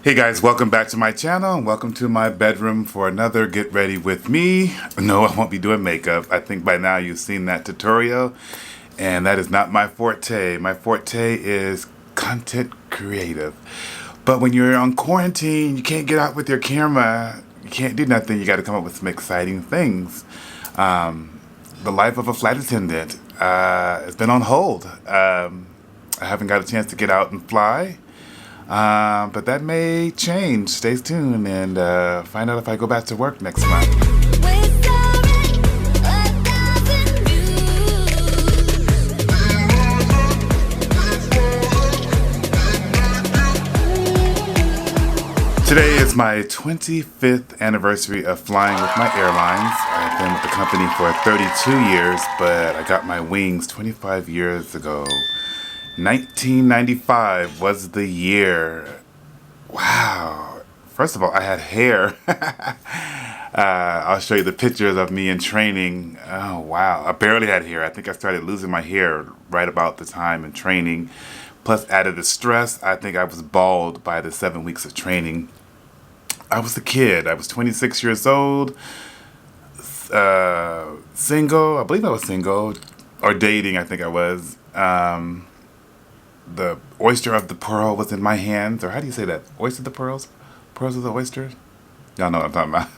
Hey guys, welcome back to my channel and welcome to my bedroom for another Get Ready With Me. No, I won't be doing makeup. I think by now you've seen that tutorial, and that is not my forte. My forte is content creative. But when you're on quarantine, you can't get out with your camera. You can't do nothing. You got to come up with some exciting things. The life of a flight attendant has been on hold. I haven't got a chance to get out and fly. But that may change. Stay tuned and find out if I go back to work next month. Today is my 25th anniversary of flying with my airlines. I've been with the company for 32 years, but I got my wings 25 years ago. 1995 was the year. Wow. First of all, I had hair. I'll show you the pictures of me in training. Oh, wow. I barely had hair. I think I started losing my hair right about the time in training. Plus, added the stress, I think I was bald by the 7 weeks of training. I was a kid. I was 26 years old, single. I believe I was single, or dating, I think I was. The oyster of the pearl was in my hands, or how do you say that? Oyster of the pearls? Pearls of the oysters? Y'all know what I'm talking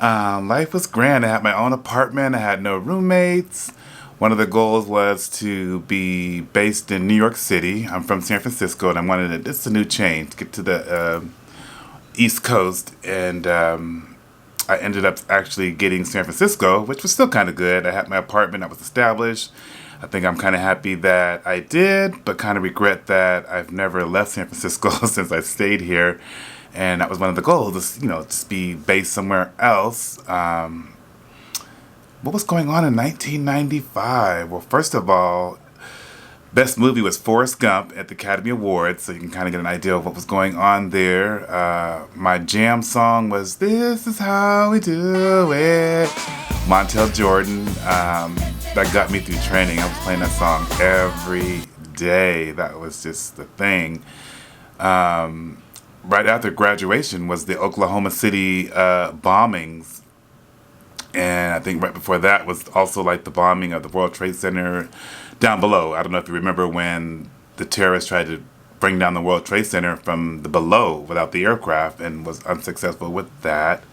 about. Life was grand. I had my own apartment. I had no roommates. One of the goals was to be based in New York City. I'm from San Francisco, and I wanted to, this is a new change, to get to the East Coast, and I ended up actually getting San Francisco, which was still kind of good. I had my apartment, I was established. I think I'm kind of happy that I did, but kind of regret that I've never left San Francisco since I stayed here. And that was one of the goals, just be based somewhere else. What was going on in 1995? Well, first of all, best movie was Forrest Gump at the Academy Awards, so you can kind of get an idea of what was going on there. My jam song was "This Is How We Do It," Montel Jordan. That got me through training. I was playing that song every day. That was just the thing. Right after graduation was the Oklahoma City bombings. And I think right before that was also like the bombing of the World Trade Center down below. I don't know if you remember when the terrorists tried to bring down the World Trade Center from the below without the aircraft and was unsuccessful with that.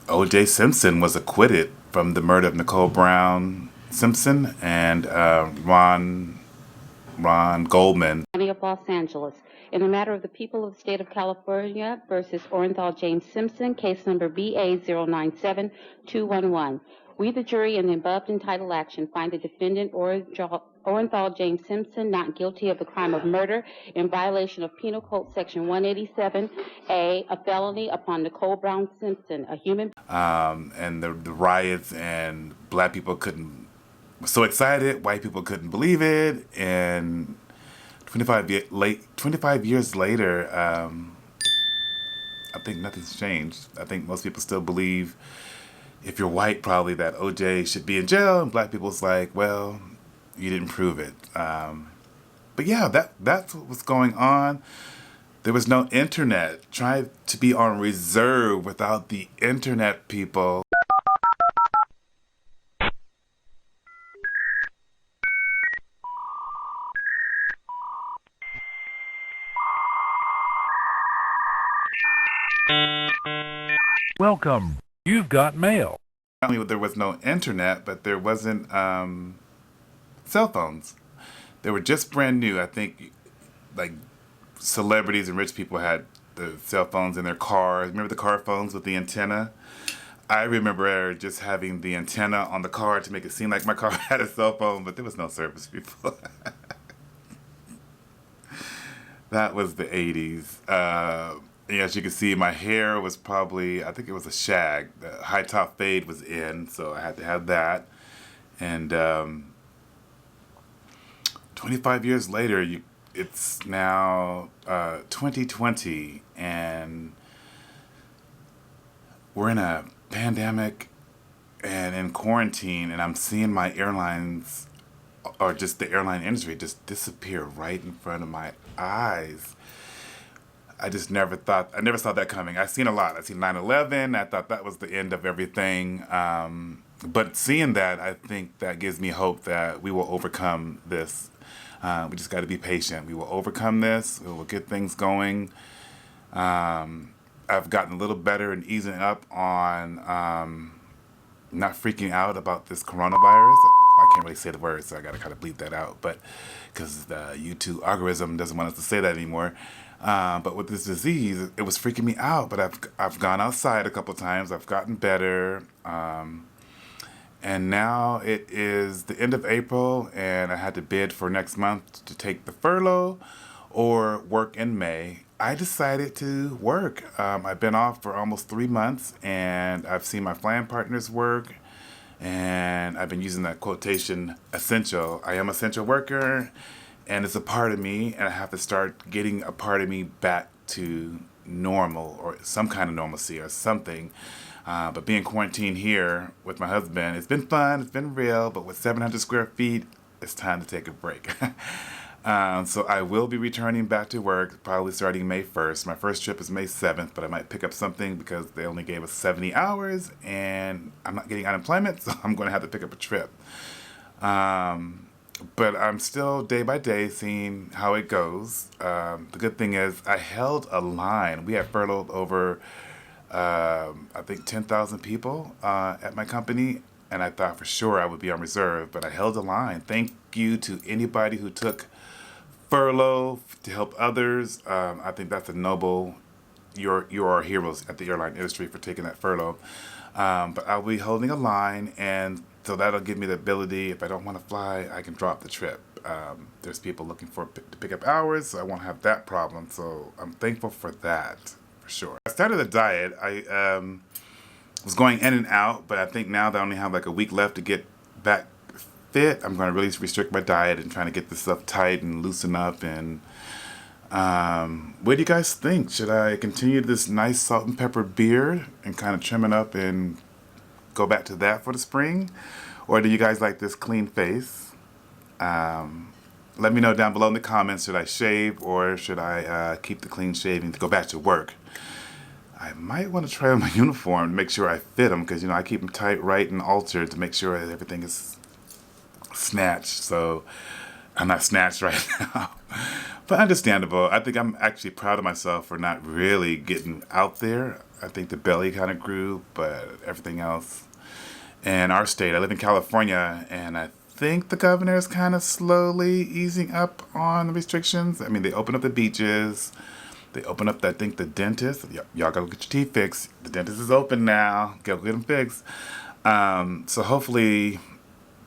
O.J. Simpson was acquitted from the murder of Nicole Brown Simpson and Ron Goldman. County of Los Angeles. In the matter of the people of the state of California versus Orenthal James Simpson, case number BA097211. We, the jury, in the above entitled action, find the defendant Orenthal James Simpson not guilty of the crime of murder in violation of Penal Code Section 187A, a felony upon Nicole Brown Simpson, a human. And the riots, and black people were so excited, white people couldn't believe it, and 25 years later, I think nothing's changed. I think most people still believe, if you're white, probably that OJ should be in jail, and black people's like, well, you didn't prove it. But yeah, that's what was going on. There was no internet. Tried to be on reserve without the internet, people. Welcome. You've got mail. Not only there was no internet, but there wasn't cell phones. They were just brand new. I think like celebrities and rich people had the cell phones in their cars. Remember the car phones with the antenna? I remember just having the antenna on the car to make it seem like my car had a cell phone, but there was no service, people. That was the 80s. As you can see, my hair was probably, I think it was a shag. The high top fade was in, so I had to have that. And 25 years later, it's now 2020, and we're in a pandemic and in quarantine, and I'm seeing my airlines or just the airline industry just disappear right in front of my eyes. I just I never saw that coming. I've seen a lot. I've seen 9/11. I thought that was the end of everything. But seeing that, I think that gives me hope that we will overcome this. We just got to be patient. We will overcome this. We will get things going. I've gotten a little better and easing up on not freaking out about this coronavirus. I can't really say the word, so I got to kind of bleep that out. But because the YouTube algorithm doesn't want us to say that anymore. But with this disease, it was freaking me out. But I've gone outside a couple times. I've gotten better. And now it is the end of April, and I had to bid for next month to take the furlough or work in May. I decided to work. I've been off for almost 3 months, and I've seen my flying partners work, and I've been using that quotation, essential. I am an essential worker, and it's a part of me, and I have to start getting a part of me back to normal or some kind of normalcy or something. But being quarantined here with my husband, it's been fun, it's been real, but with 700 square feet, it's time to take a break. So I will be returning back to work probably starting May 1st. My first trip is May 7th, but I might pick up something because they only gave us 70 hours and I'm not getting unemployment, so I'm going to have to pick up a trip. But I'm still day by day seeing how it goes. The good thing is I held a line. We had furloughed over, I think, 10,000 people at my company, and I thought for sure I would be on reserve, but I held a line. Thank you to anybody who took furlough to help others. I think that's a noble. You are heroes at the airline industry for taking that furlough. But I'll be holding a line, and so that'll give me the ability, if I don't want to fly, I can drop the trip. There's people looking to pick up hours, so I won't have that problem. So I'm thankful for that, for sure. I started a diet. I was going in and out, but I think now that I only have like a week left to get back fit, I'm going to really restrict my diet and trying to get this stuff tight and loosen up. And what do you guys think? Should I continue this nice salt and pepper beard and kind of trim it up and go back to that for the spring? Or do you guys like this clean face? Let me know down below in the comments. Should I shave or should I keep the clean shaving to go back to work? I might want to try on my uniform to make sure I fit them because, I keep them tight, right, and altered to make sure that everything is snatched. So I'm not snatched right now. But understandable. I think I'm actually proud of myself for not really getting out there. I think the belly kind of grew, but everything else. In our state, I live in California, and I think the governor is kind of slowly easing up on the restrictions. I mean, they opened up the beaches. They opened up, I think, the dentist. Y'all gotta get your teeth fixed. The dentist is open now. Go get them fixed. So hopefully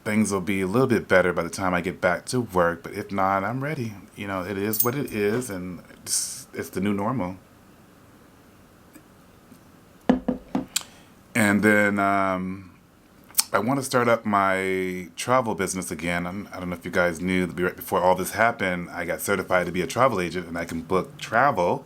things will be a little bit better by the time I get back to work. But if not, I'm ready. It is what it is, and it's the new normal. And then I want to start up my travel business again. I don't know if you guys knew that right before all this happened, I got certified to be a travel agent, and I can book travel.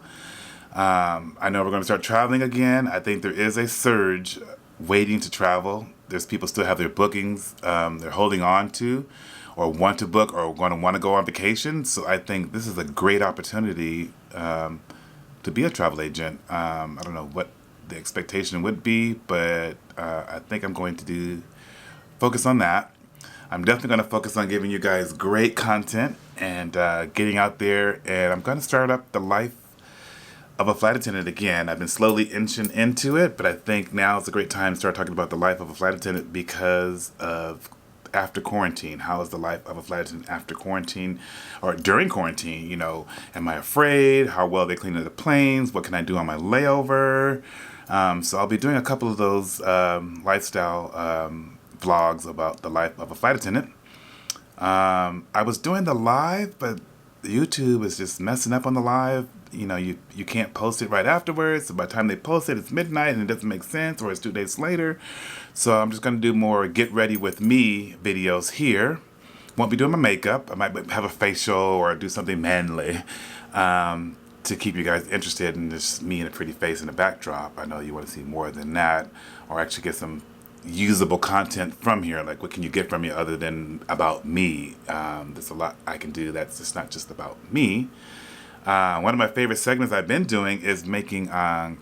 I know we're going to start traveling again. I think there is a surge waiting to travel. There's people still have their bookings they're holding on to or want to book or going to want to go on vacation. So I think this is a great opportunity to be a travel agent. I don't know what the expectation would be, but I think I'm going to focus on that. I'm definitely going to focus on giving you guys great content and getting out there, and I'm going to start up the life of a flight attendant again. I've been slowly inching into it, but I think now is a great time to start talking about the life of a flight attendant because of after quarantine. How is the life of a flight attendant after quarantine or during quarantine? Am I afraid? How well they clean the planes? What can I do on my layover? So I'll be doing a couple of those lifestyle vlogs about the life of a flight attendant. I was doing the live, but YouTube is just messing up on the live. You can't post it right afterwards. So by the time they post it, it's midnight and it doesn't make sense, or it's 2 days later. So I'm just going to do more get ready with me videos here. Won't be doing my makeup. I might have a facial or do something manly to keep you guys interested in just me and a pretty face in the backdrop. I know you want to see more than that, or actually get some usable content from here. Like, what can you get from me other than about me? There's a lot I can do that's just not just about me. One of my favorite segments I've been doing is making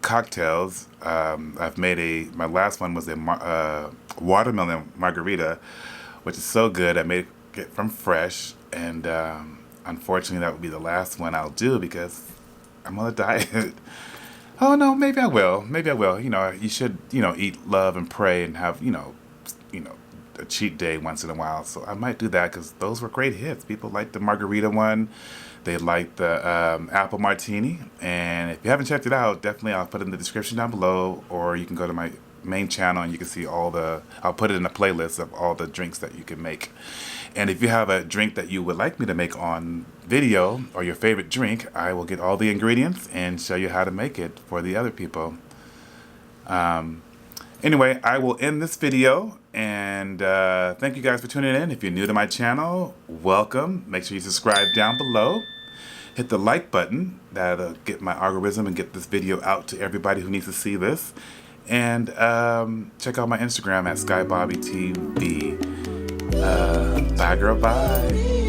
cocktails. I've made my last one was a watermelon margarita, which is so good. I made it from fresh, and unfortunately that would be the last one I'll do because I'm on a diet. Oh no, maybe I will. Maybe I will. You should, eat, love, and pray, and have, a cheat day once in a while. So I might do that because those were great hits. People like the margarita one. They like the apple martini. And if you haven't checked it out, definitely I'll put it in the description down below, or you can go to my main channel and you can see I'll put it in a playlist of all the drinks that you can make. And if you have a drink that you would like me to make on video, or your favorite drink, I will get all the ingredients and show you how to make it for the other people. Anyway, I will end this video, and thank you guys for tuning in. If you're new to my channel, welcome. Make sure you subscribe down below. Hit the like button. That'll get my algorithm and get this video out to everybody who needs to see this. And check out my Instagram at SKYBOBBYTV. Bye, girl, bye.